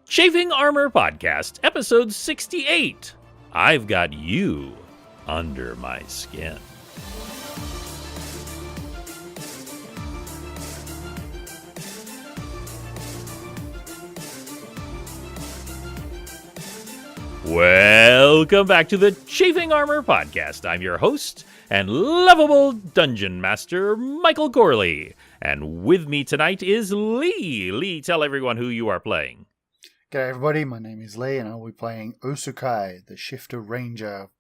Chafing Armor Podcast, episode 68. I've got you under my skin. Welcome back to the Chafing Armor Podcast. I'm your host and lovable dungeon master, Michael Corley. And with me tonight is Lee. Lee, tell everyone who you are playing. G'day everybody, my name is Lee and I'll be playing Osukai, the Shifter Ranger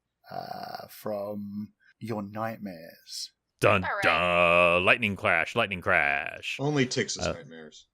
from Your Nightmares. Dun dun! Lightning crash, lightning crash. Only Tix's nightmares.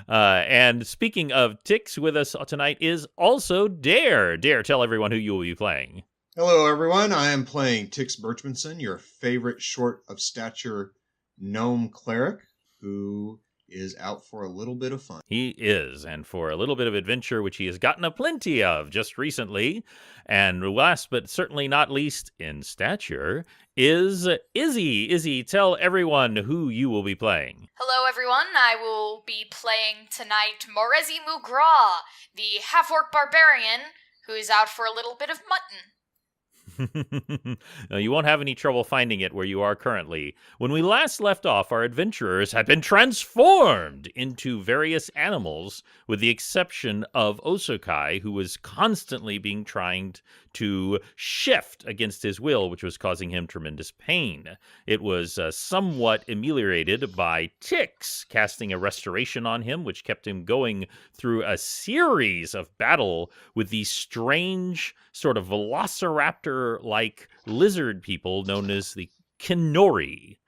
And speaking of Tix, with us tonight is also Dare. Dare, tell everyone who you will be playing. Hello everyone, I am playing Tix Birchmanson, your favorite short of stature gnome cleric, who is out for a little bit of fun. He is, and for a little bit of adventure, which he has gotten a plenty of just recently. And last but certainly not least in stature is Izzy. Izzy, tell everyone who you will be playing. Hello everyone, I will be playing tonight Morezi Mugra, the half-orc barbarian who is out for a little bit of mutton. No, you won't have any trouble finding it where you are currently. When we last left off, our adventurers had been transformed into various animals, with the exception of Osukai, who was constantly being trying to shift against his will, which was causing him tremendous pain. It was somewhat ameliorated by Tix casting a restoration on him, which kept him going through a series of battle with these strange sort of velociraptor-like lizard people known as the Kinori.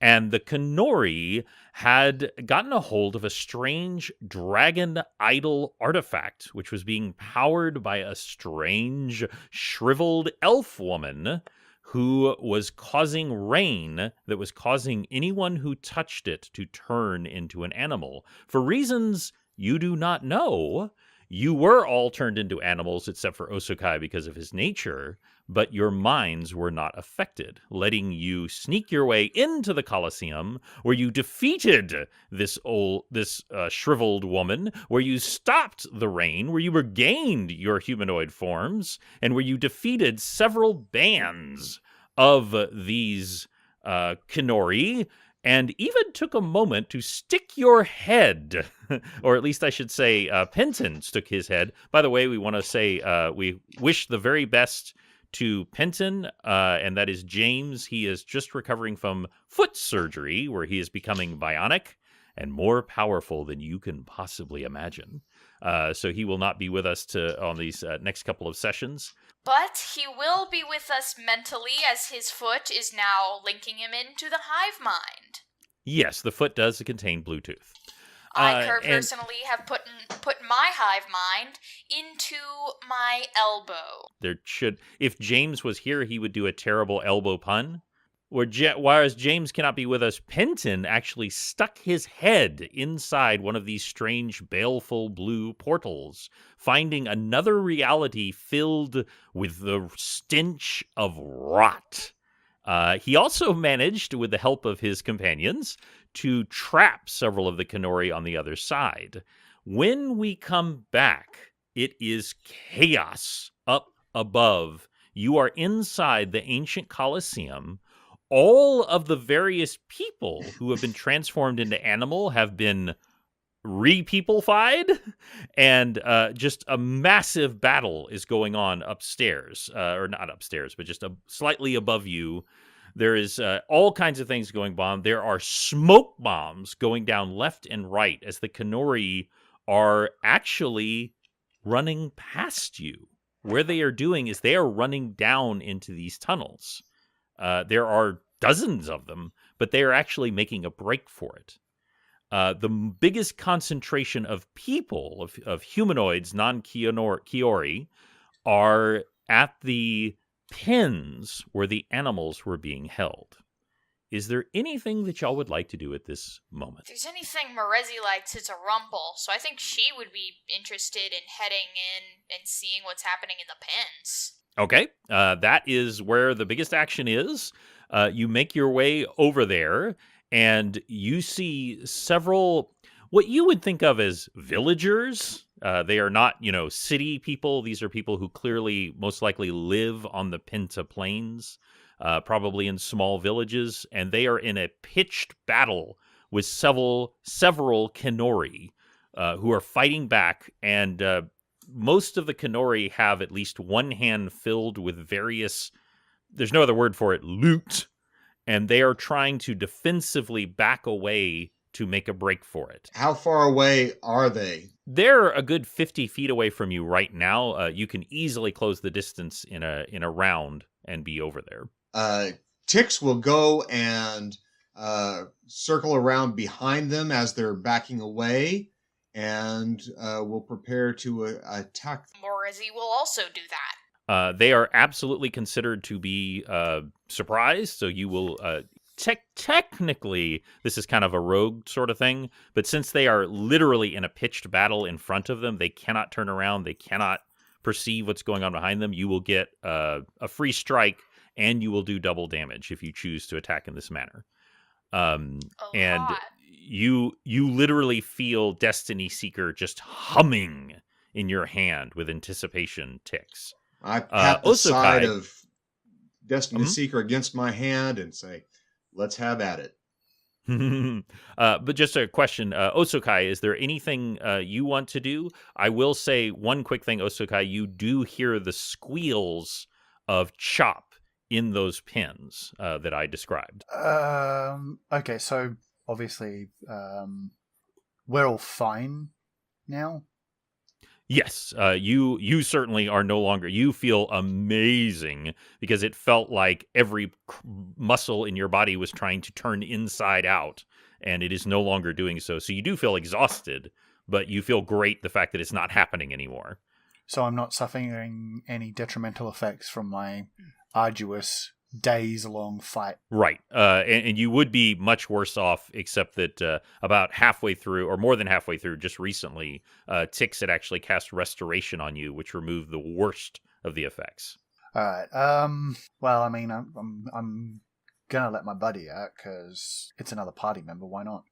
And the Kinori had gotten a hold of a strange dragon idol artifact, which was being powered by a strange, shriveled elf woman who was causing rain that was causing anyone who touched it to turn into an animal. For reasons you do not know, you were all turned into animals except for Osukai because of his nature, but your minds were not affected, letting you sneak your way into the Colosseum, where you defeated this shriveled woman, where you stopped the rain, where you regained your humanoid forms, and where you defeated several bands of these Kinori, and even took a moment to stick your head, or at least I should say Penton stuck his head. By the way, we want to say we wish the very best to Penton, and that is James. He is just recovering from foot surgery, where he is becoming bionic and more powerful than you can possibly imagine. So he will not be with us on these next couple of sessions. But he will be with us mentally, as his foot is now linking him into the hive mind. Yes, the foot does contain Bluetooth. I personally have put my hive mind into my elbow. If James was here, he would do a terrible elbow pun. Whereas James cannot be with us, Penton actually stuck his head inside one of these strange, baleful blue portals, finding another reality filled with the stench of rot. He also managed, with the help of his companions, to trap several of the Kinori on the other side. When we come back, it is chaos up above. You are inside the ancient Colosseum. All of the various people who have been transformed into animal have been re-peopleified, and just a massive battle is going on upstairs, or not upstairs, but just slightly above you. There is all kinds of things going on. There are smoke bombs going down left and right as the Kinori are actually running past you. Where they are doing is they are running down into these tunnels. There are dozens of them, but they are actually making a break for it. The biggest concentration of people, of humanoids, non-Kiori, are at the pens where the animals were being held. Is there anything that y'all would like to do at this moment? If there's anything Morezi likes, it's a rumble, so I think she would be interested in heading in and seeing what's happening in the pens. Okay, that is where the biggest action is. You make your way over there, and you see several what you would think of as villagers. They are not, city people. These are people who clearly, most likely, live on the Pinta Plains, probably in small villages, and they are in a pitched battle with several Kenori who are fighting back, and most of the Kenori have at least one hand filled with various, there's no other word for it, loot, and they are trying to defensively back away to make a break for it. How far away are they? They're a good 50 feet away from you right now. You can easily close the distance in a round and be over there. Tix will go and circle around behind them as they're backing away, and will prepare to attack. Morezi will also do that. They are absolutely considered to be surprised, so you will... Technically, this is kind of a rogue sort of thing, but since they are literally in a pitched battle in front of them, they cannot turn around, they cannot perceive what's going on behind them. You will get a free strike, and you will do double damage if you choose to attack in this manner. And you literally feel Destiny Seeker just humming in your hand with anticipation, Tix. I pat the side Osokai, of Destiny Seeker against my hand and say, let's have at it. But just a question, Osokai, is there anything you want to do? I will say one quick thing, Osokai. You do hear the squeals of Chop in those pins that I described. Okay, so obviously we're all fine now. Yes, you certainly are no longer. You feel amazing because it felt like every muscle in your body was trying to turn inside out, and it is no longer doing so. So you do feel exhausted, but you feel great the fact that it's not happening anymore. So I'm not suffering any detrimental effects from my arduous days-long fight. Right. And you would be much worse off, except that about halfway through, or more than halfway through, just recently, Tix had actually cast Restoration on you, which removed the worst of the effects. All right. Well, I mean, I'm gonna let my buddy out because it's another party member. Why not?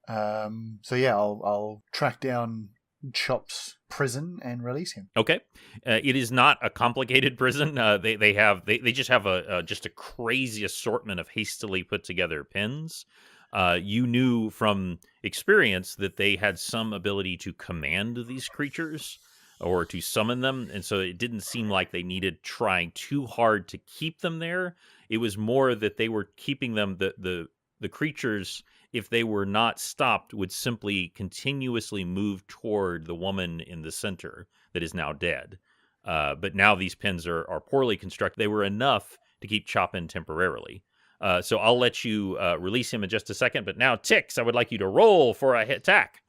So yeah, I'll track down Chop's prison and release him. Okay, it is not a complicated prison. They just have a crazy assortment of hastily put together pins. You knew from experience that they had some ability to command these creatures or to summon them, and so it didn't seem like they needed trying too hard to keep them there. It was more that they were keeping them. The creatures, if they were not stopped, would simply continuously move toward the woman in the center that is now dead. But now these pins are poorly constructed. They were enough to keep Chop in temporarily. So I'll let you release him in just a second. But now, Tix, I would like you to roll for a hit attack.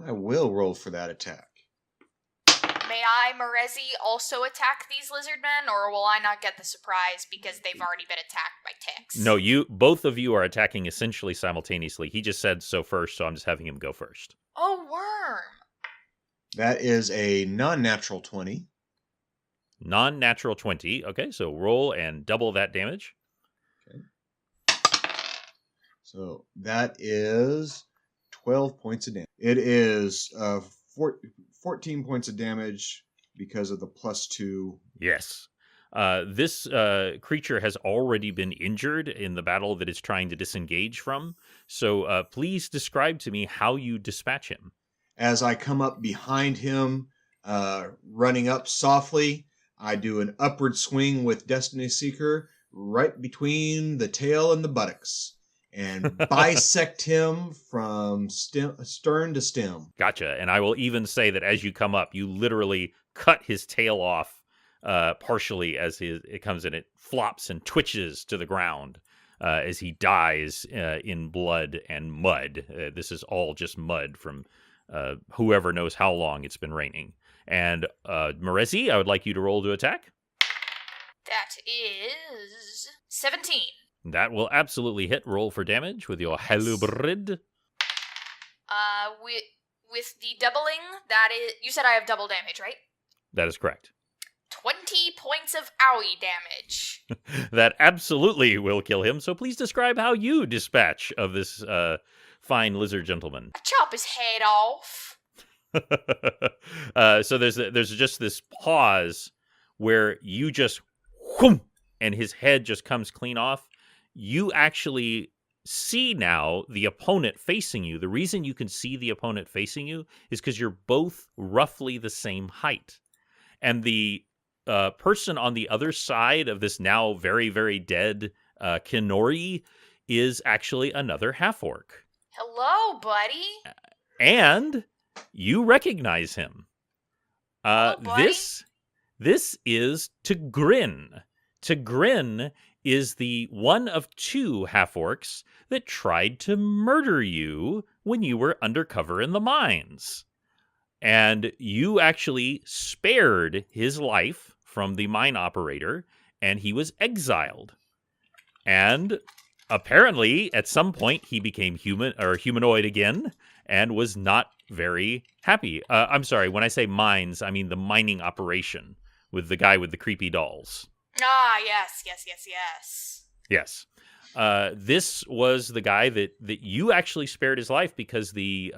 I will roll for that attack. May I, Morezi, also attack these lizard men, or will I not get the surprise because they've already been attacked by Tix? No, both of you are attacking essentially simultaneously. He just said so first, so I'm just having him go first. Oh, worm! That is a non-natural 20. Non-natural 20. Okay, so roll and double that damage. Okay. So that is 12 points of damage. It is 14 points of damage because of the +2. Yes. This creature has already been injured in the battle that it's trying to disengage from. So please describe to me how you dispatch him. As I come up behind him, running up softly, I do an upward swing with Destiny Seeker right between the tail and the buttocks and bisect him from stern to stem. Gotcha. And I will even say that as you come up, you literally cut his tail off partially as it comes in. It flops and twitches to the ground as he dies in blood and mud. This is all just mud from whoever knows how long it's been raining. And Morezi, I would like you to roll to attack. That is 17. That will absolutely hit. Roll for damage with your halubrid. With the doubling, that is... You said I have double damage, right? That is correct. 20 points of owie damage. That absolutely will kill him. So please describe how you dispatch of this fine lizard gentleman? Chop his head off. So there's just this pause where you just whoom, and his head just comes clean off. You actually see now the opponent facing you. The reason you can see the opponent facing you is because you're both roughly the same height. And the person on the other side of this now very, very dead Kinori is actually another half-orc. Hello, buddy. And you recognize him. Hello, buddy. This is Tigrin. Tigrin is the one of two half-orcs that tried to murder you when you were undercover in the mines. And you actually spared his life from the mine operator, and he was exiled. And apparently, at some point, he became humanoid again, and was not very happy. I'm sorry, when I say mines, I mean the mining operation with the guy with the creepy dolls. Ah, yes. Yes. This was the guy that you actually spared his life because the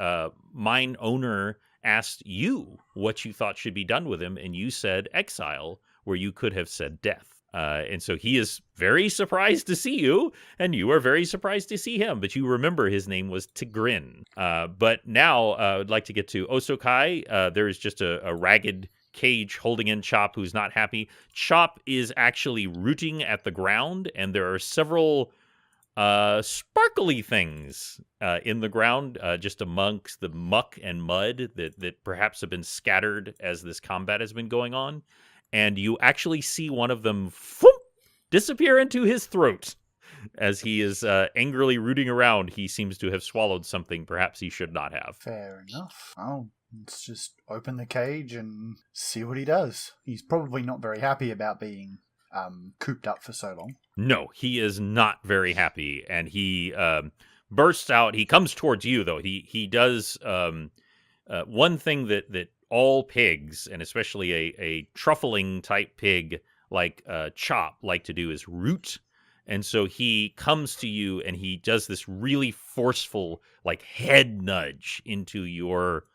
mine owner asked you what you thought should be done with him, and you said exile, where you could have said death. And so he is very surprised to see you, and you are very surprised to see him. But you remember his name was Tigrin. But now I would like to get to Osokai. There is just a ragged cage holding in Chop, who's not happy. Chop is actually rooting at the ground, and there are several sparkly things in the ground, just amongst the muck and mud that perhaps have been scattered as this combat has been going on. And you actually see one of them disappear into his throat as he is angrily rooting around. He seems to have swallowed something perhaps he should not have. Fair enough. Oh, let's just open the cage and see what he does. He's probably not very happy about being cooped up for so long. No, he is not very happy, and he bursts out. He comes towards you, though. He does one thing that all pigs, and especially a truffling type pig like Chop, like to do is root. And so he comes to you, and he does this really forceful, like, head nudge into your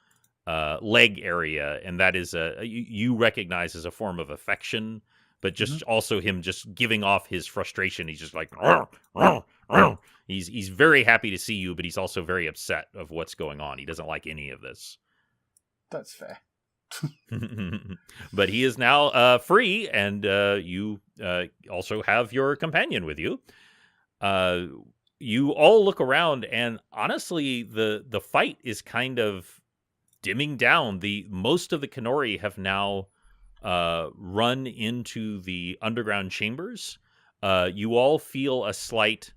leg area, and that is you recognize as a form of affection, but just also him just giving off his frustration. He's just like, "Rrr, rrr, rrr." He's very happy to see you, but he's also very upset of what's going on. He doesn't like any of this. That's fair. But he is now free, and you also have your companion with you. You all look around, and honestly, the fight is kind of dimming down. Most of the Kinori have now run into the underground chambers. You all feel a slight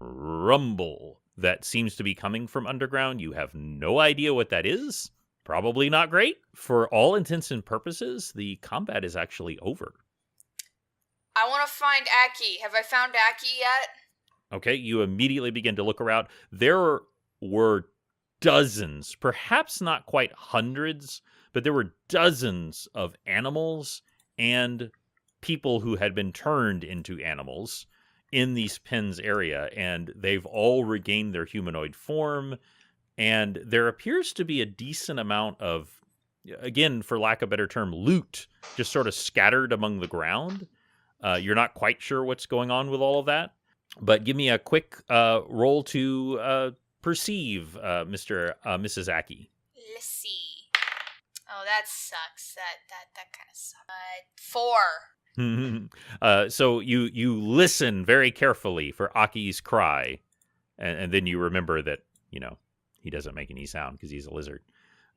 rumble that seems to be coming from underground. You have no idea what that is. Probably not great. For all intents and purposes, the combat is actually over. I want to find Aki. Have I found Aki yet? Okay, you immediately begin to look around. There were dozens, perhaps not quite hundreds, but there were dozens of animals and people who had been turned into animals in these pens area, and they've all regained their humanoid form, and there appears to be a decent amount of, again, for lack of a better term, loot just sort of scattered among the ground. You're not quite sure what's going on with all of that, but give me a quick roll to perceive, Mrs. Aki. Let's see. Oh, that sucks. That kind of sucks. 4. So you listen very carefully for Aki's cry, and then you remember that, he doesn't make any sound because he's a lizard.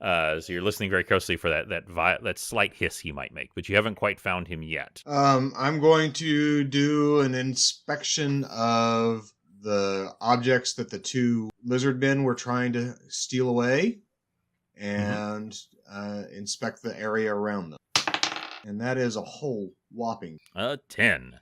So you're listening very closely for that slight hiss he might make, but you haven't quite found him yet. I'm going to do an inspection of the objects that the two lizard men were trying to steal away, and inspect the area around them. And that is a whole whopping 10.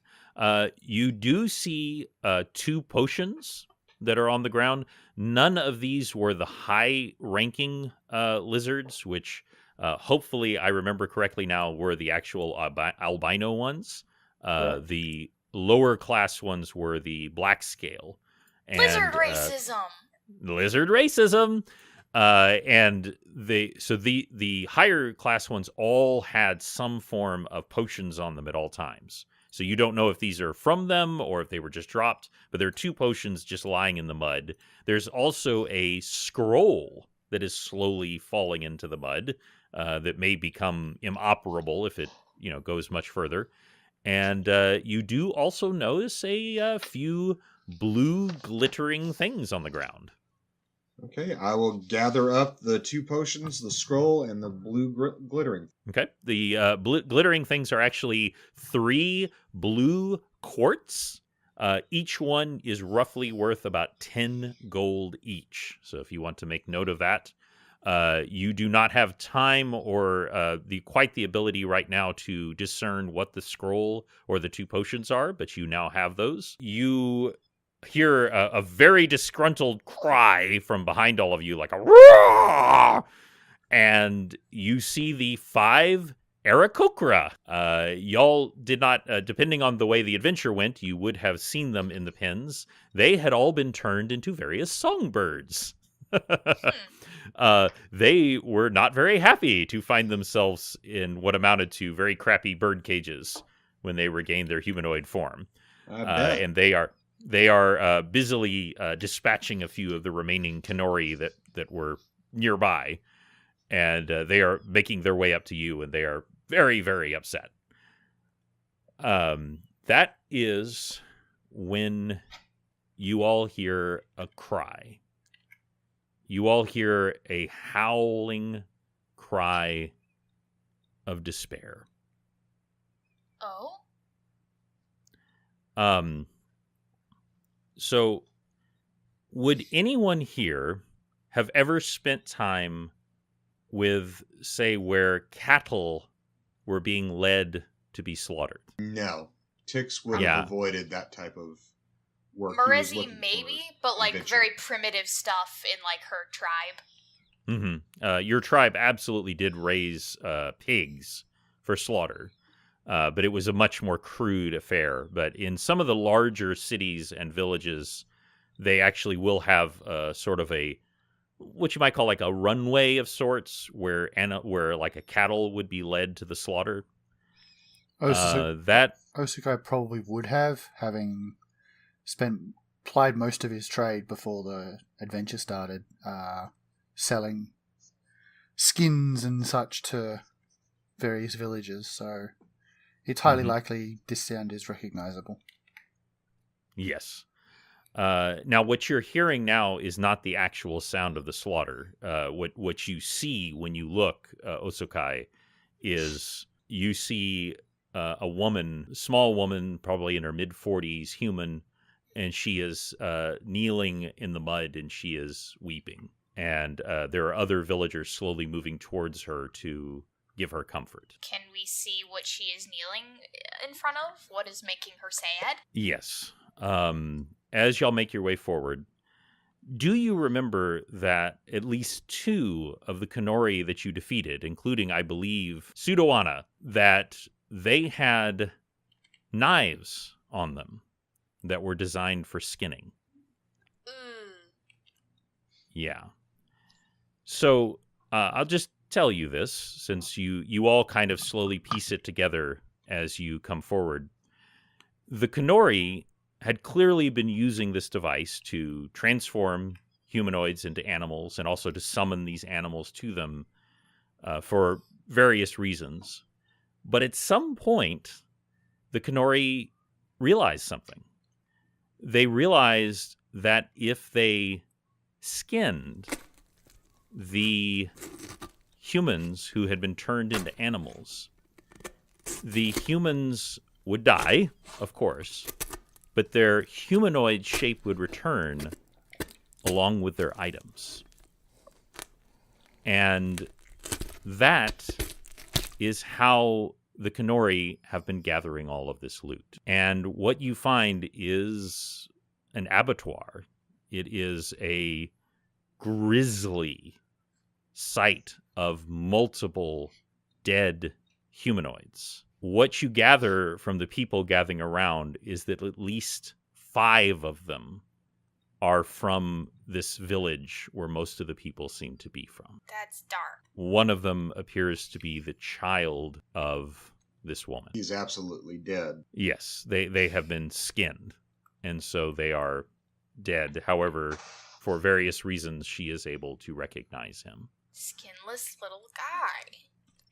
You do see 2 potions that are on the ground. None of these were the high-ranking lizards, which hopefully I remember correctly now were the actual albino ones. The lower class ones were the black scale. Lizard And racism. lizard racism. And the higher class ones all had some form of potions on them at all times. So you don't know if these are from them or if they were just dropped, but there are 2 potions just lying in the mud. There's also a scroll that is slowly falling into the mud that may become inoperable if it goes much further. And you do also notice a few blue glittering things on the ground. Okay, I will gather up the 2 potions, the scroll, and the blue glittering. Okay. The glittering things are actually 3 blue quartz. Each one is roughly worth about 10 gold each. So if you want to make note of that, you do not have time or quite the ability right now to discern what the scroll or the 2 potions are, but you now have those. You hear a very disgruntled cry from behind all of you, like a roar, and you see the 5 Aarakocra. Y'all did not, depending on the way the adventure went, you would have seen them in the pens. They had all been turned into various songbirds. They were not very happy to find themselves in what amounted to very crappy bird cages when they regained their humanoid form. I bet. And they are busily dispatching a few of the remaining Kenori that were nearby. And they are making their way up to you, and they are very, very upset. That is when you all hear a cry. You all hear a howling cry of despair. Oh? So, would anyone here have ever spent time with, say, where cattle were being led to be slaughtered? No. Tix would Yeah. have avoided that type of work. He was Marezi looking maybe, for but like adventure. very primitive stuff in like her tribe. Mm-hmm. Your tribe absolutely did raise pigs for slaughter, but it was a much more crude affair. But in some of the larger cities and villages, they actually will have sort of what you might call like a runway of sorts, where like a cattle would be led to the slaughter. Osukai probably would have, having plied most of his trade before the adventure started, selling skins and such to various villages, so it's highly likely this sound is recognizable. Yes. Now, what you're hearing now is not the actual sound of the slaughter. What you see when you look, Osokai, is you see a woman, small woman, probably in her mid-40s, human, and she is kneeling in the mud and she is weeping. And there are other villagers slowly moving towards her to give her comfort. Can we see what she is kneeling in front of? What is making her sad? Yes. As y'all make your way forward, do you remember that at least 2 of the Kenori that you defeated, including, I believe, Sudoana, that they had knives on them that were designed for skinning? Yeah. So I'll just tell you this, since you all kind of slowly piece it together as you come forward. The Kenori had clearly been using this device to transform humanoids into animals and also to summon these animals to them for various reasons. But at some point, the Kenori realized something. They realized that if they skinned the humans who had been turned into animals, the humans would die, of course, but their humanoid shape would return along with their items. And that is how the Kenori have been gathering all of this loot. And what you find is an abattoir. It is a grisly sight of multiple dead humanoids. What you gather from the people gathering around is that at least 5 of them are from this village where most of the people seem to be from. That's dark. One of them appears to be the child of this woman. He's absolutely dead. Yes, they have been skinned, and so they are dead. However, for various reasons, she is able to recognize him. Skinless little guy.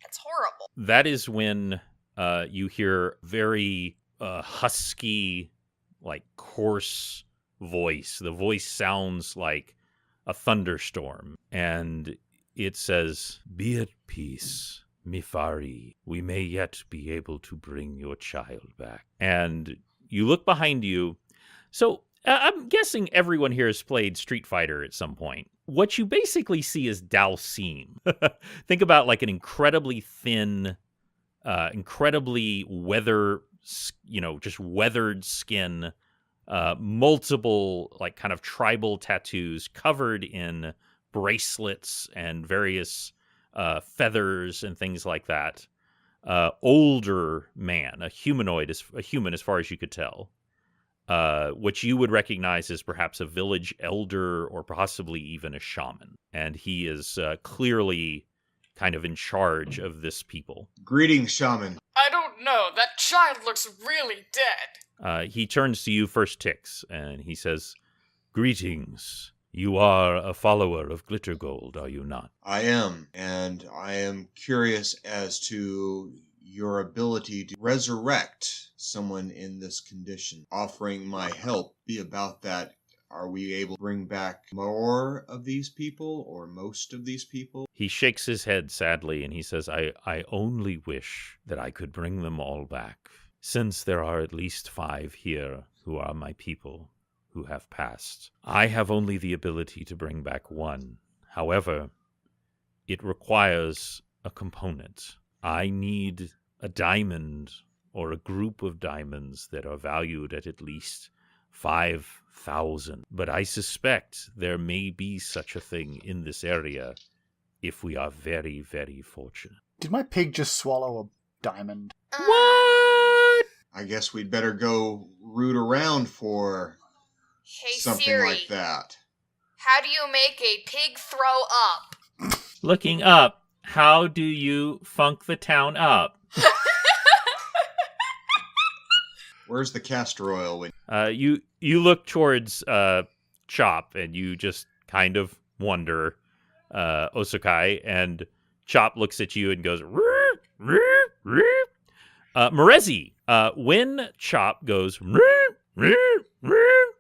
That's horrible. That is when you hear very husky, like coarse voice. The voice sounds like a thunderstorm, and it says, "Be at peace, Mifari. We may yet be able to bring your child back." And you look behind you. So I'm guessing everyone here has played Street Fighter at some point. What you basically see is Dalsim. Think about like an incredibly thin, incredibly just weathered skin, multiple like kind of tribal tattoos covered in bracelets and various feathers and things like that. Older man, a human as far as you could tell. Which you would recognize as perhaps a village elder or possibly even a shaman. And he is clearly kind of in charge of this people. Greetings, shaman. I don't know. That child looks really dead. He turns to you first, Tix, and he says, "Greetings. You are a follower of Glitter Gold, are you not?" I am, and I am curious as to your ability to resurrect someone in this condition. Offering my help be about that. Are we able to bring back more of these people or most of these people? He shakes his head sadly and he says, I only wish that I could bring them all back, since there are at least 5 here who are my people who have passed. I have only the ability to bring back 1. However, it requires a component. I need a diamond or a group of diamonds that are valued at least 5,000. But I suspect there may be such a thing in this area if we are very, very fortunate. Did my pig just swallow a diamond? What? I guess we'd better go root around for Hey something Siri, like that. how do you make a pig throw up? Looking up, how do you funk the town up? Where's the castor oil? You look towards Chop, and you just kind of wonder, Osokai, and Chop looks at you and goes, "Roop, roop, roop." Morezi, when Chop goes, "Roop, roop, roop,"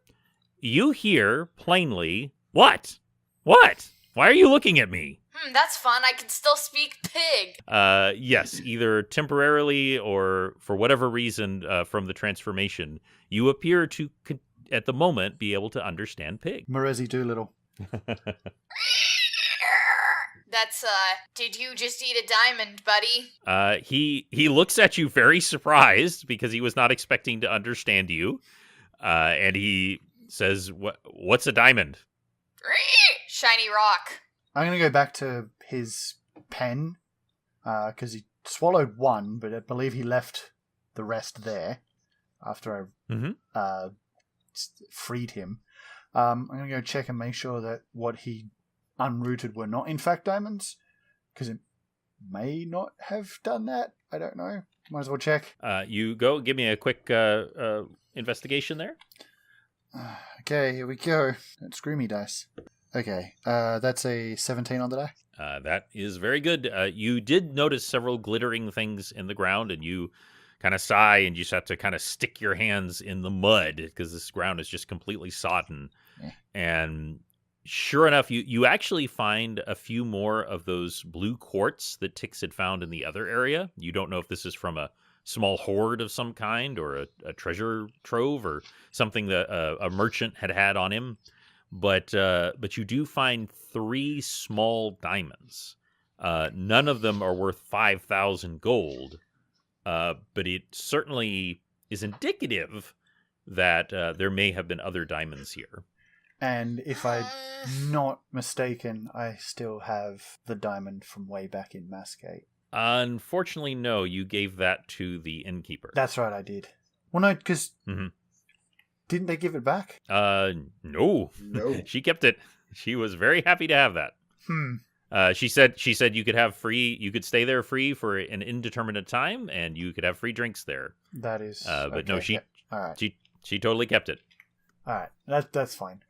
you hear plainly, "What? What? Why are you looking at me?" That's fun. I can still speak pig. Yes, either temporarily or for whatever reason from the transformation, you appear to, at the moment, be able to understand pig. Morezi Doolittle. That's, did you just eat a diamond, buddy? He looks at you very surprised because he was not expecting to understand you. And he says, "What's a diamond?" Shiny rock. I'm going to go back to his pen, because he swallowed 1, but I believe he left the rest there after I freed him. I'm going to go check and make sure that what he unrooted were not in fact diamonds, because it may not have done that. I don't know. Might as well check. You go. Give me a quick investigation there. Okay, here we go. Don't screw me, dice. Okay, that's a 17 on the die. That is very good. You did notice several glittering things in the ground, and you kind of sigh, and you just have to kind of stick your hands in the mud because this ground is just completely sodden. Yeah. And sure enough, you actually find a few more of those blue quartz that Tix had found in the other area. You don't know if this is from a small hoard of some kind or a treasure trove or something that a merchant had on him. But you do find 3 small diamonds. None of them are worth 5,000 gold, but it certainly is indicative that there may have been other diamonds here. And if I'm not mistaken, I still have the diamond from way back in Mascate. Unfortunately, no. You gave that to the innkeeper. That's right, I did. Well, no, because Didn't they give it back? No. No. She kept it. She was very happy to have that. She said you could stay there free for an indeterminate time, and you could have free drinks there. That is. But no, okay, all right. She totally kept it. All right, that's fine.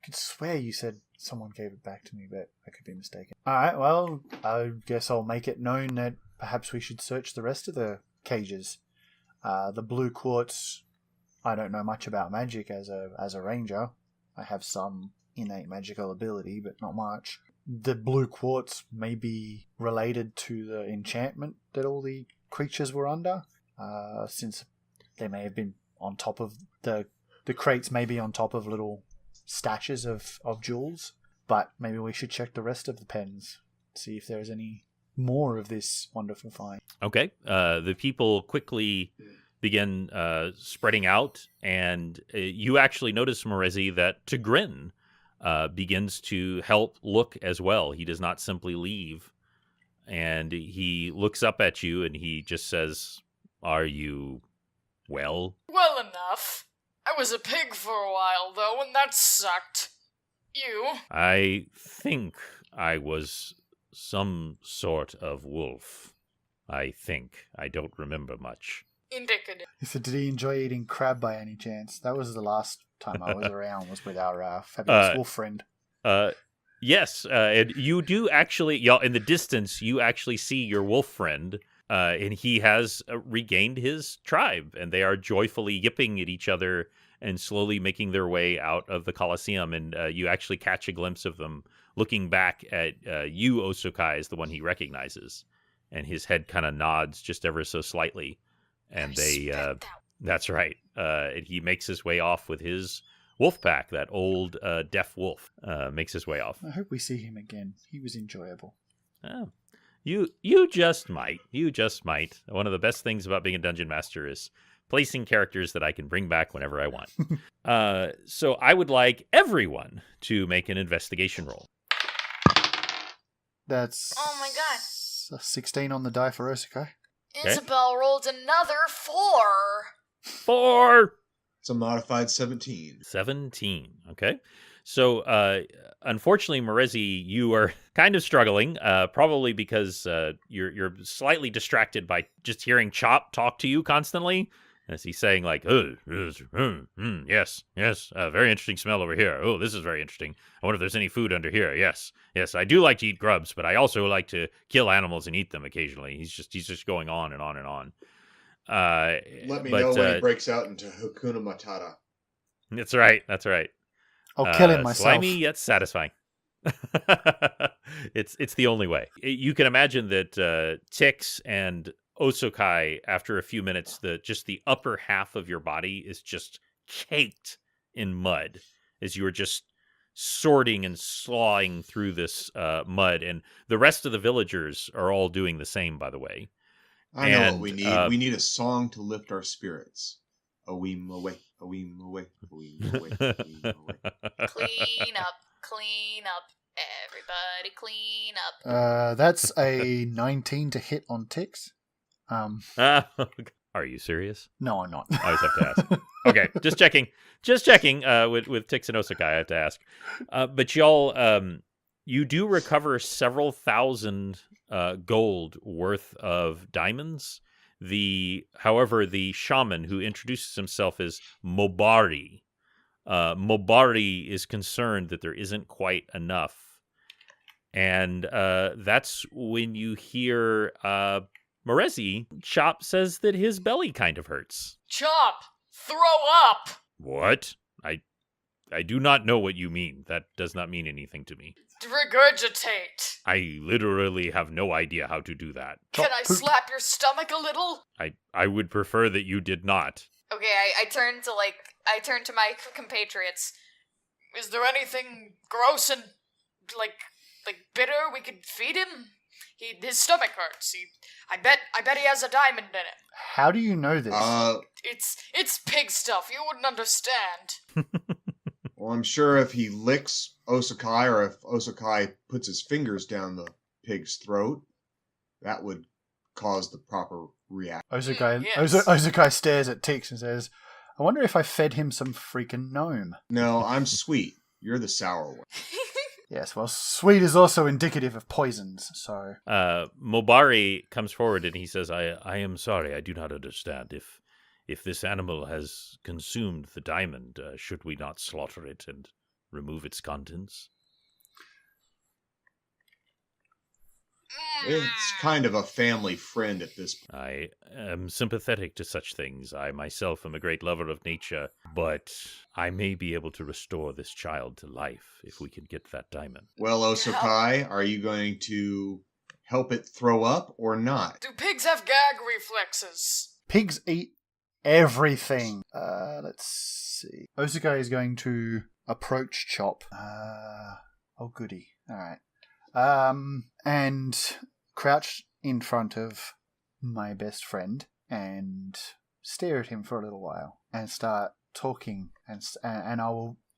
Could swear you said someone gave it back to me, but I could be mistaken. All right, well, I guess I'll make it known that perhaps we should search the rest of the cages. The blue quartz. I don't know much about magic as a ranger. I have some innate magical ability, but not much. The blue quartz may be related to the enchantment that all the creatures were under, since they may have been on top of the crates, may be on top of little stashes of jewels. But maybe we should check the rest of the pens, see if there's any more of this wonderful find. Okay. The people quickly begin spreading out, and you actually notice, Morezi, that Tigrin begins to help look as well. He does not simply leave, and he looks up at you, and he just says, "Are you well?" Well enough. I was a pig for a while, though, and that sucked. You? I think I was some sort of wolf. I think. I don't remember much. Indicative. So did he enjoy eating crab by any chance? That was the last time I was around, was with our fabulous wolf friend. Yes, and you do actually, y'all, in the distance, you actually see your wolf friend, and he has regained his tribe, and they are joyfully yipping at each other and slowly making their way out of the Colosseum, and you actually catch a glimpse of them looking back at you, Osokai, as the one he recognizes, and his head kind of nods just ever so slightly, and that's right, and he makes his way off with his wolf pack. That old deaf wolf makes his way off. I hope we see him again. He was enjoyable. Oh, you just might. You just might. One of the best things about being a dungeon master is placing characters that I can bring back whenever I want. So I would like everyone to make an investigation roll. That's Oh my god. a 16 on the die for Osokai. Okay. Isabel rolled another 4. 4. It's a modified 17. 17. Okay. So, unfortunately, Morezi, you are kind of struggling, probably because you're slightly distracted by just hearing Chop talk to you constantly. As he's saying, like, yes, very interesting smell over here. Oh, this is very interesting. I wonder if there's any food under here. Yes, I do like to eat grubs, but I also like to kill animals and eat them occasionally. He's just going on and on and on. Let me know when he breaks out into Hakuna Matata. That's right. I'll kill him myself. Slimy yet satisfying. It's the only way. You can imagine that Tix and Osokai, after a few minutes, the upper half of your body is just caked in mud as you are just sorting and sawing through this mud. And the rest of the villagers are all doing the same, by the way. I know what we need. We need a song to lift our spirits. A weem away, a weem away, a weem away, a weem away. Clean up. Everybody clean up. That's a 19 to hit on Tix. Are you serious? No, I'm not. I always have to ask. Okay, just checking. With Tix and Osokai, I have to ask. But y'all, you do recover several thousand gold worth of diamonds. However, the shaman who introduces himself as Mobari, Mobari is concerned that there isn't quite enough. And that's when you hear Morezi. Chop says that his belly kind of hurts. Chop! Throw up! What? I do not know what you mean. That does not mean anything to me. Regurgitate! I literally have no idea how to do that. Can I slap your stomach a little? I would prefer that you did not. Okay, I turn to my compatriots. Is there anything gross and like bitter we could feed him? His stomach hurts. I bet he has a diamond in it. How do you know this? It's pig stuff. You wouldn't understand. Well, I'm sure if he licks Osokai, or if Osokai puts his fingers down the pig's throat, that would cause the proper reaction. Osokai, yes. Osokai stares at Tix and says, I wonder if I fed him some freaking gnome. No, I'm sweet. You're the sour one. Yes, well, sweet is also indicative of poisons, so... Mobari comes forward and he says, I am sorry, I do not understand. If this animal has consumed the diamond, should we not slaughter it and remove its contents? It's kind of a family friend at this point. I am sympathetic to such things. I myself am a great lover of nature, but I may be able to restore this child to life if we can get that diamond. Well, Osokai, are you going to help it throw up or not? Do pigs have gag reflexes? Pigs eat everything. Let's see. Osukai is going to approach Chop. Oh, goody. All right. And crouch in front of my best friend and stare at him for a little while and start talking. And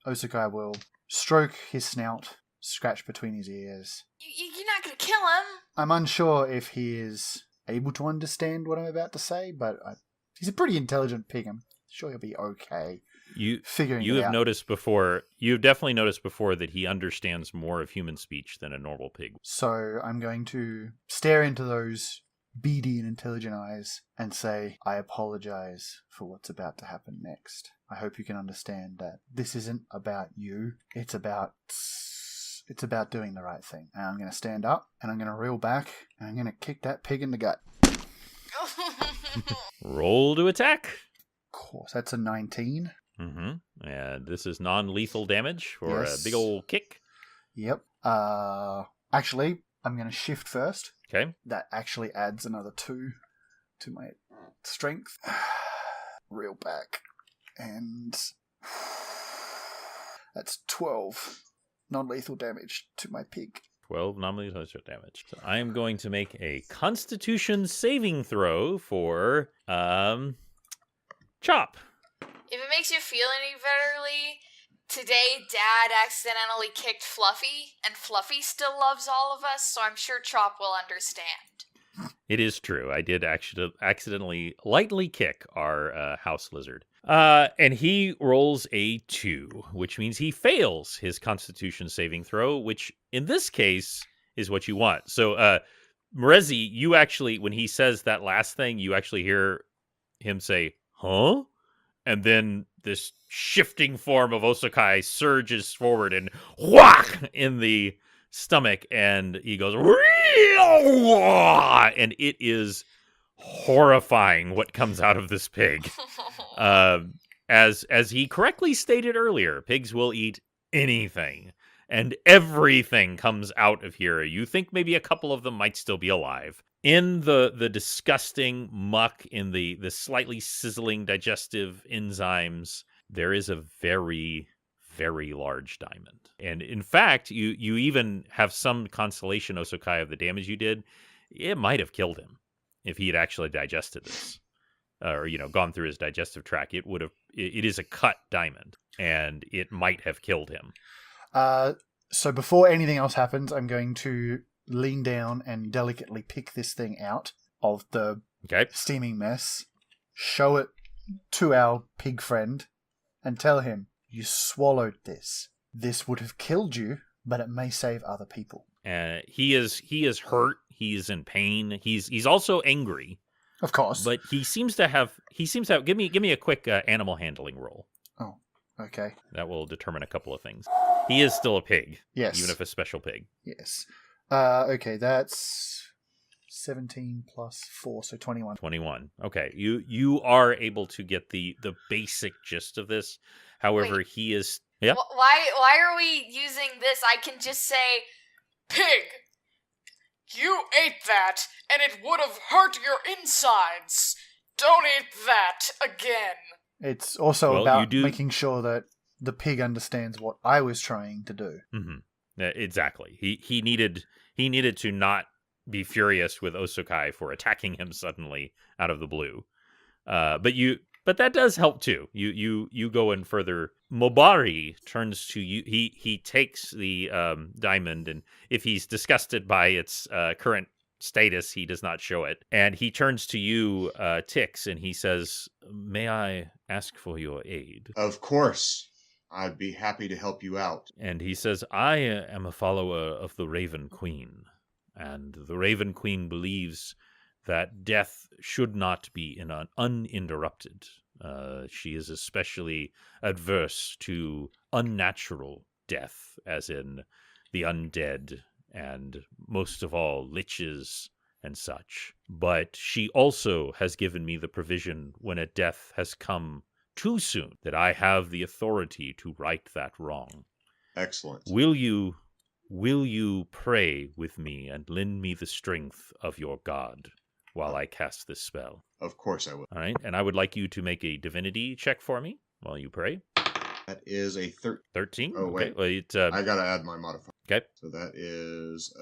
Osukai will stroke his snout, scratch between his ears. You're not gonna kill him? I'm unsure if he is able to understand what I'm about to say, but he's a pretty intelligent pig. I'm sure he'll be okay. You've definitely noticed before that he understands more of human speech than a normal pig. So I'm going to stare into those beady and intelligent eyes and say, I apologize for what's about to happen next. I hope you can understand that this isn't about you. It's about doing the right thing. And I'm going to stand up and I'm going to reel back and I'm going to kick that pig in the gut. Roll to attack. Of course, that's a 19. Mm-hmm. And this is non-lethal damage for Yes. a big old kick. Yep. Actually, I'm going to shift first. Okay. That actually adds another 2 to my strength. Reel back. And that's 12 non-lethal damage to my pig. 12 non-lethal damage. So I am going to make a Constitution saving throw for Chop. If it makes you feel any better, Lee, today Dad accidentally kicked Fluffy, and Fluffy still loves all of us, so I'm sure Chop will understand. It is true. I did accidentally lightly kick our house lizard. And he rolls a 2, which means he fails his Constitution saving throw, which in this case is what you want. So, Mrezi, you actually, when he says that last thing, you actually hear him say, huh? And then this shifting form of Osokai surges forward and whack in the stomach, and he goes, and it is horrifying what comes out of this pig. As he correctly stated earlier, pigs will eat anything, and everything comes out of here. You think maybe a couple of them might still be alive. In the disgusting muck, in the slightly sizzling digestive enzymes, there is a very, very large diamond. And in fact, you even have some consolation, Osokai, of the damage you did. It might have killed him if he had actually digested this. Or, gone through his digestive tract. It is a cut diamond, and it might have killed him. So before anything else happens, I'm going to lean down and delicately pick this thing out of the steaming mess, show it to our pig friend, and tell him, you swallowed this. This would have killed you, but it may save other people. He is hurt. He's in pain. He's also angry. Of course. But he seems to have give me a quick animal handling roll. Oh, okay. That will determine a couple of things. He is still a pig. Yes. Even if a special pig. Yes. Okay, that's 17 plus 4, so 21. 21. Okay. You are able to get the basic gist of this. However, Wait. he is yeah. Why are we using this? I can just say, pig, you ate that, and it would have hurt your insides. Don't eat that again. It's also Well, about making sure that the pig understands what I was trying to do. Mm-hmm. Exactly. He needed to not be furious with Osokai for attacking him suddenly out of the blue. But that does help too. You go in further. Mobari turns to you. He takes the diamond, and if he's disgusted by its current status, he does not show it. And he turns to you, Tix, and he says, "May I ask for your aid?" Of course, I'd be happy to help you out. And he says, "I am a follower of the Raven Queen, and the Raven Queen believes that death should not be uninterrupted. She is especially adverse to unnatural death, as in the undead, and most of all, liches and such. But she also has given me the provision when a death has come too soon, that I have the authority to right that wrong. Excellent. Will you pray with me and lend me the strength of your god while I cast this spell?" Of course I will. All right, and I would like you to make a divinity check for me while you pray. That is a 13? Oh, Okay. wait. Well, I gotta add my modifier. okay. So that is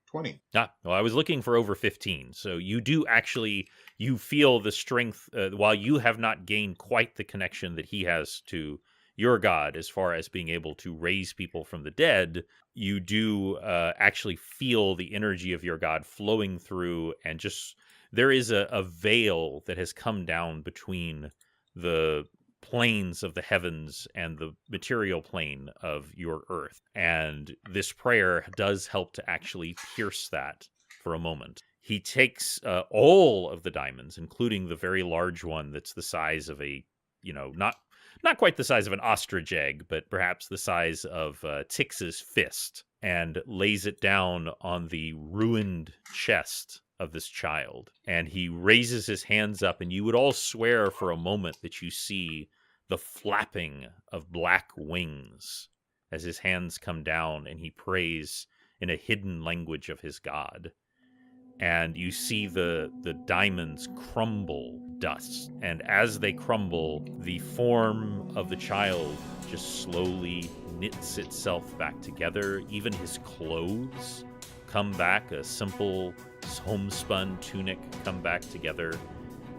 20. Well, I was looking for over 15. So you do actually, you feel the strength, while you have not gained quite the connection that he has to your god as far as being able to raise people from the dead, you do actually feel the energy of your god flowing through, and just, there is a veil that has come down between the planes of the heavens and the material plane of your earth. And this prayer does help to actually pierce that for a moment. He takes all of the diamonds, including the very large one that's the size of a, not quite the size of an ostrich egg, but perhaps the size of Tix's fist, and lays it down on the ruined chest of this child. And he raises his hands up, and you would all swear for a moment that you see the flapping of black wings as his hands come down, and he prays in a hidden language of his god. And you see the diamonds crumble dust. And as they crumble, the form of the child just slowly knits itself back together. Even his clothes come back, a simple homespun tunic come back together.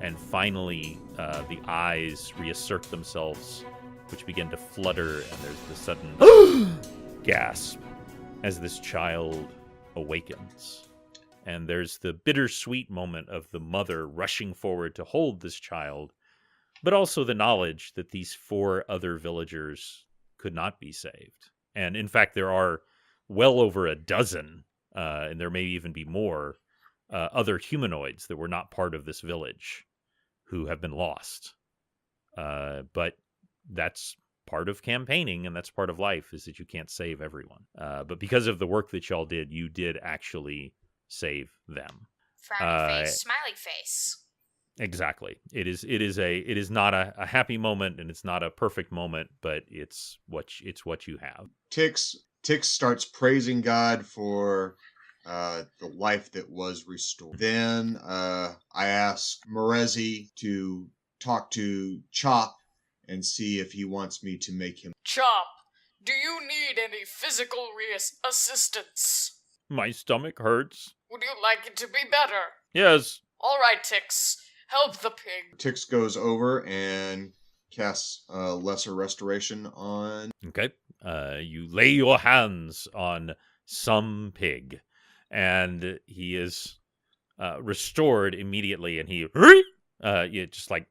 And finally, the eyes reassert themselves, which begin to flutter, and there's the sudden gasp as this child awakens. And there's the bittersweet moment of the mother rushing forward to hold this child, but also the knowledge that these 4 other villagers could not be saved. And in fact, there are well over a dozen, and there may even be more, other humanoids that were not part of this village who have been lost. But that's part of campaigning, and that's part of life, is that you can't save everyone. But because of the work that y'all did, you did actually save them. Frowny face, smiley face. Exactly. It is not a happy moment, and it's not a perfect moment, but it's what you have. Tix starts praising God for the life that was restored. Then I ask Morezi to talk to Chop and see if he wants me to make him. Chop, do you need any physical assistance? My stomach hurts. Would you like it to be better? Yes. All right, Tix. Help the pig. Tix goes over and casts lesser restoration on. Okay. You lay your hands on some pig, and he is restored immediately, and he just like,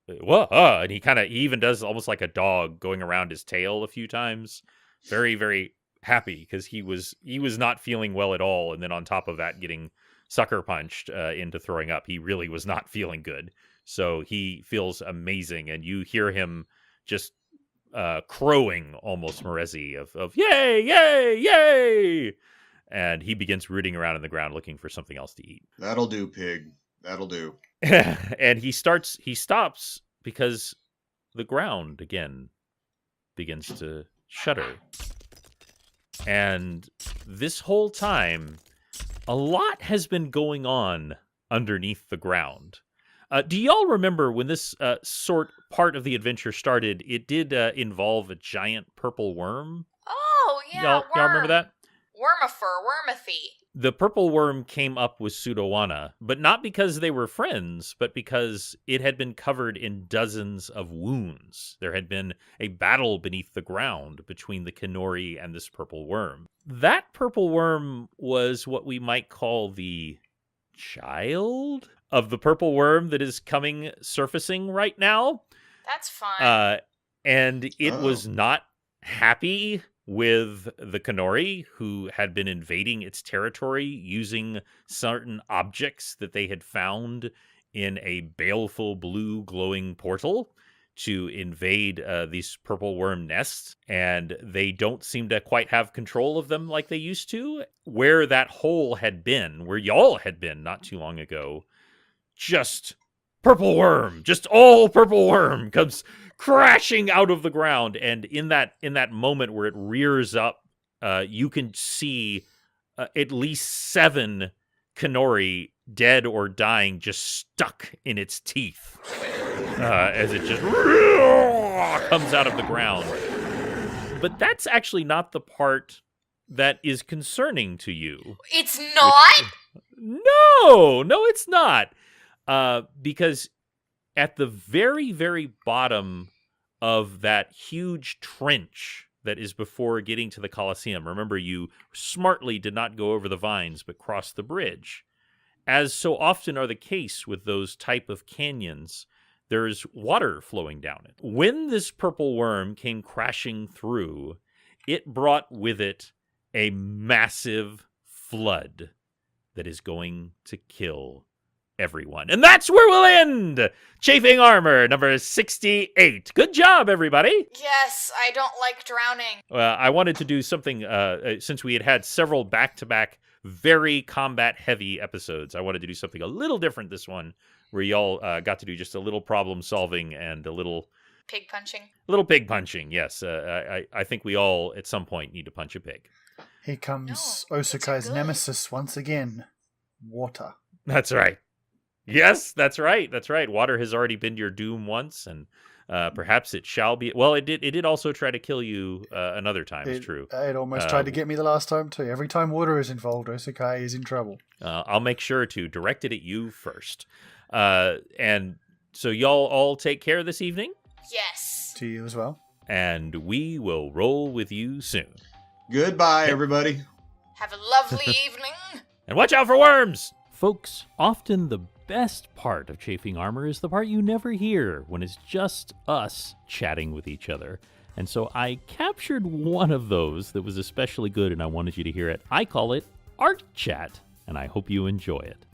whoa, and he even does almost like a dog, going around his tail a few times. Very, very happy, because he was not feeling well at all, and then on top of that, getting sucker punched into throwing up. He really was not feeling good. So he feels amazing, and you hear him just crowing almost, Morezi, of yay, yay, yay! And he begins rooting around in the ground looking for something else to eat. That'll do, pig. That'll do. And he stops because the ground again begins to shudder. And this whole time, a lot has been going on underneath the ground. Do y'all remember when this part of the adventure started? It did involve a giant purple worm. Oh, yeah, Y'all remember that? Wormifer, Wormathy. the purple worm came up with Sudawana, but not because they were friends, but because it had been covered in dozens of wounds. There had been a battle beneath the ground between the Kenori and this purple worm. That purple worm was what we might call the child of the purple worm that is surfacing right now. That's fine. And it Oh. was not happy with the Kenori, who had been invading its territory using certain objects that they had found in a baleful blue glowing portal to invade these purple worm nests, and they don't seem to quite have control of them like they used to. Where that hole had been, where y'all had been not too long ago, just purple worm, just all purple worm comes crashing out of the ground, and in that moment where it rears up, you can see at least 7 Kenori dead or dying, just stuck in its teeth as it just comes out of the ground. But that's actually not the part that is concerning to you. It's not? No, it's not. Because at the very, very bottom of that huge trench that is before getting to the Colosseum, remember you smartly did not go over the vines but crossed the bridge. As so often are the case with those type of canyons, there's water flowing down it. When this purple worm came crashing through, it brought with it a massive flood that is going to kill everyone. And that's where we'll end Chafing Armor number 68. Good job, everybody. Yes, I don't like drowning. I wanted to do something, since we had several back-to-back very combat-heavy episodes. I wanted to do something a little different this one, where y'all got to do just a little problem-solving and a little Pig punching. pig punching, yes. I think we all, at some point, need to punch a pig. Here comes No, it's Osakai's good. nemesis once again. Water. That's right. Yes, that's right. That's right. Water has already been your doom once, and perhaps it shall be. Well, it did also try to kill you another time. It's true. It almost tried to get me the last time too. Every time water is involved, Osakai is in trouble. I'll make sure to direct it at you first. And so y'all all take care this evening, Yes. To you as well. and we will roll with you soon. Goodbye, everybody. Have a lovely evening. And watch out for worms! Folks, often the best part of Chafing Armor is the part you never hear when it's just us chatting with each other. And so I captured one of those that was especially good, and I wanted you to hear it. I call it Art Chat, and I hope you enjoy it.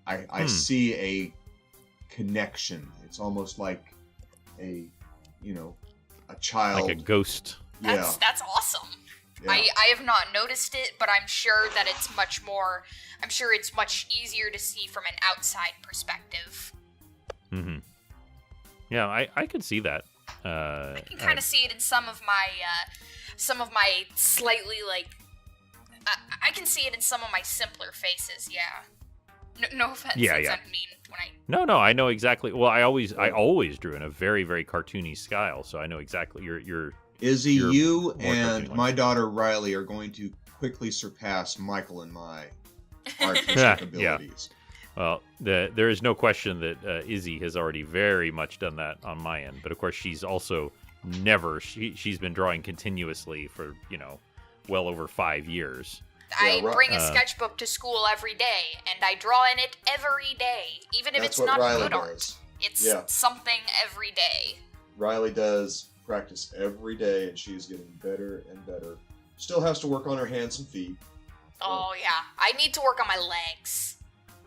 I see a connection. It's almost like a child. Like a ghost. Yeah. That's awesome. Yeah. I have not noticed it, but I'm sure that it's much more. I'm sure it's much easier to see from an outside perspective. Mm-hmm. Yeah, I could see that. I can kind of see it in some of my slightly like. I can see it in some of my simpler faces. Yeah. No offense. Yeah, It's yeah. I mean, when I. No, I know exactly. Well, I always drew in a very, very cartoony style, so I know exactly your Izzy, You're you more and cartoon-like. my daughter Riley are going to quickly surpass Michael and my artistic Yeah. abilities. Well, there is no question that Izzy has already very much done that on my end, but of course she's also she's been drawing continuously for well over 5 years. I Yeah, bring a uh, sketchbook to school every day, and I draw in it every day, even if That's it's what not Riley good art. does. It's Yeah. something every day. Riley does practice every day, and she's getting better and better. Still has to work on her hands and feet. Oh yeah, I need to work on my legs.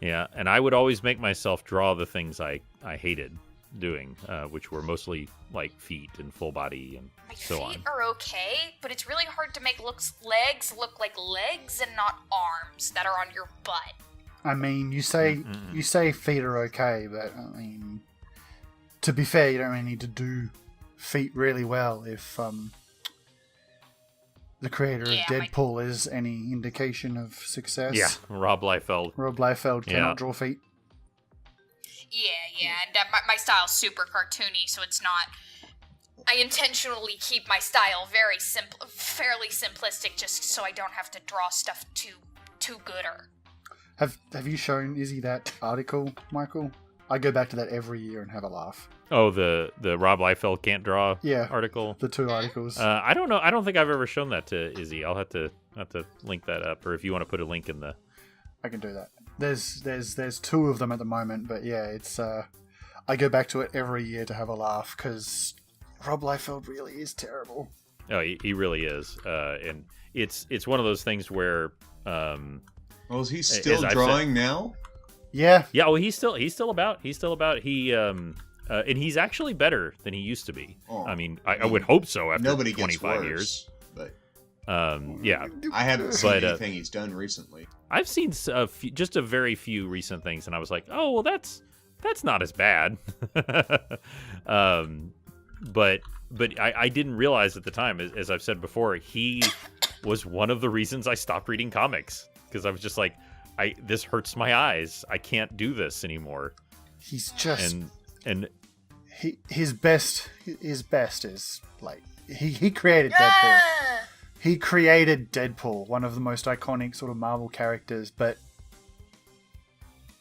Yeah, and I would always make myself draw the things I hated doing, which were mostly like feet and full body and My so feet on. are okay, but it's really hard to make legs look like legs and not arms that are on your butt. I mean, you say feet are okay, but I mean, to be fair, you don't really need to do feet really well if the creator Yeah, of Deadpool is any indication of success. Yeah, Rob Liefeld. Rob Liefeld cannot Yeah. draw feet. Yeah, and my style's super cartoony, so it's not. I intentionally keep my style very fairly simplistic, just so I don't have to draw stuff too too gooder. Have you shown Izzy that article, Michael? I go back to that every year and have a laugh. Oh, the Rob Liefeld can't draw Yeah. article. The 2 articles. I don't know. I don't think I've ever shown that to Izzy. I'll have to link that up, or if you want to put a link in the. I can do that. There's 2 of them at the moment, but yeah, it's I go back to it every year to have a laugh because Rob Liefeld really is terrible. Oh, he really is, and it's one of those things where. Oh, is he still drawing now? Yeah. Yeah. Well, he's still about. He and he's actually better than he used to be. Oh, I mean, I would hope so after nobody 25 gets years. But Yeah. I haven't seen But, anything he's done recently. I've seen just a very few recent things, and I was like, oh, well, that's not as bad. But I didn't realize at the time, as I've said before, he was one of the reasons I stopped reading comics, because I was just like, this hurts my eyes. I can't do this anymore. He's just and his best is like he created Deadpool. Ah! He created Deadpool, one of the most iconic sort of Marvel characters, but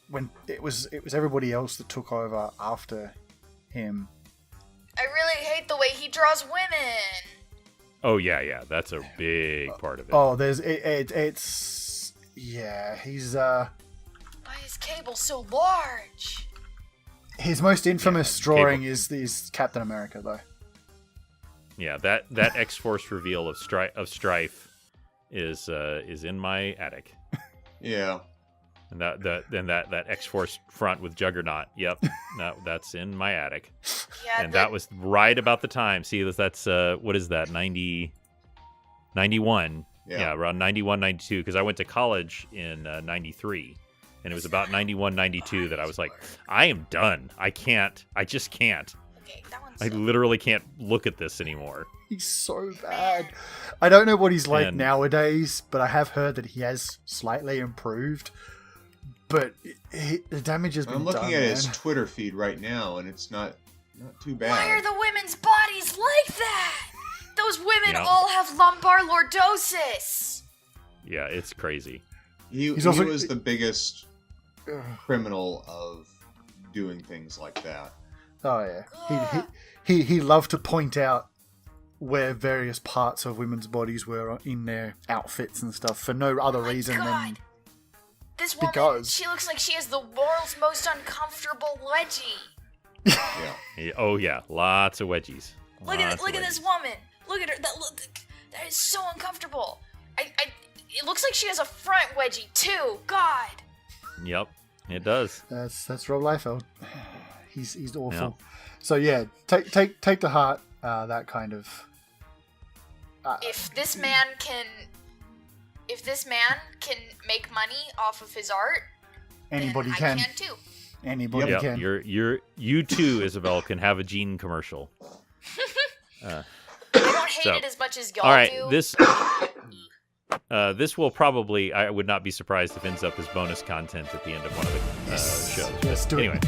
when it was everybody else that took over after him. I really hate the way he draws women. oh yeah, that's a big part of it. Oh, it's yeah, he's Why is Cable so large? his most infamous drawing is Captain America though. Yeah, that X-Force reveal of Strife is in my attic. Yeah. And that X-Force front with Juggernaut. Yep, that's in my attic. Yeah, And that was right about the time. See, that's what is that? 91. Yeah, around 91, 92. Because I went to college in 93, and it was about 91, 92 that I was like, I am done. I just can't. Okay, that one's. I literally can't look at this anymore. He's so bad. I don't know what he's like And- nowadays, but I have heard that he has slightly improved. But the damage has been I'm looking done, at man. his Twitter feed right now, and it's not too bad. Why are the women's bodies like that? Those women Yeah. all have lumbar lordosis. Yeah, it's crazy. He also- was the biggest criminal of doing things like that. Oh yeah, he loved to point out where various parts of women's bodies were in their outfits and stuff for no other Oh my reason than God. This woman, because- she looks like she has the world's most uncomfortable wedgie. Yeah. Oh yeah, lots of wedgies. Look at this woman. Look at her. That is so uncomfortable. It looks like she has a front wedgie too. God. Yep, it does. that's Rob Liefeld. He's awful. Yeah. So yeah, take to heart that kind of. If this man can make money off of his art, Anybody then can. I can too. Anybody Yep, can. you too, Isabel, can have a Gene commercial. I don't hate So, it as much as y'all All right, do. this will probably, I would not be surprised if ends up as bonus content at the end of one of the shows. Yes, do it. Anyway,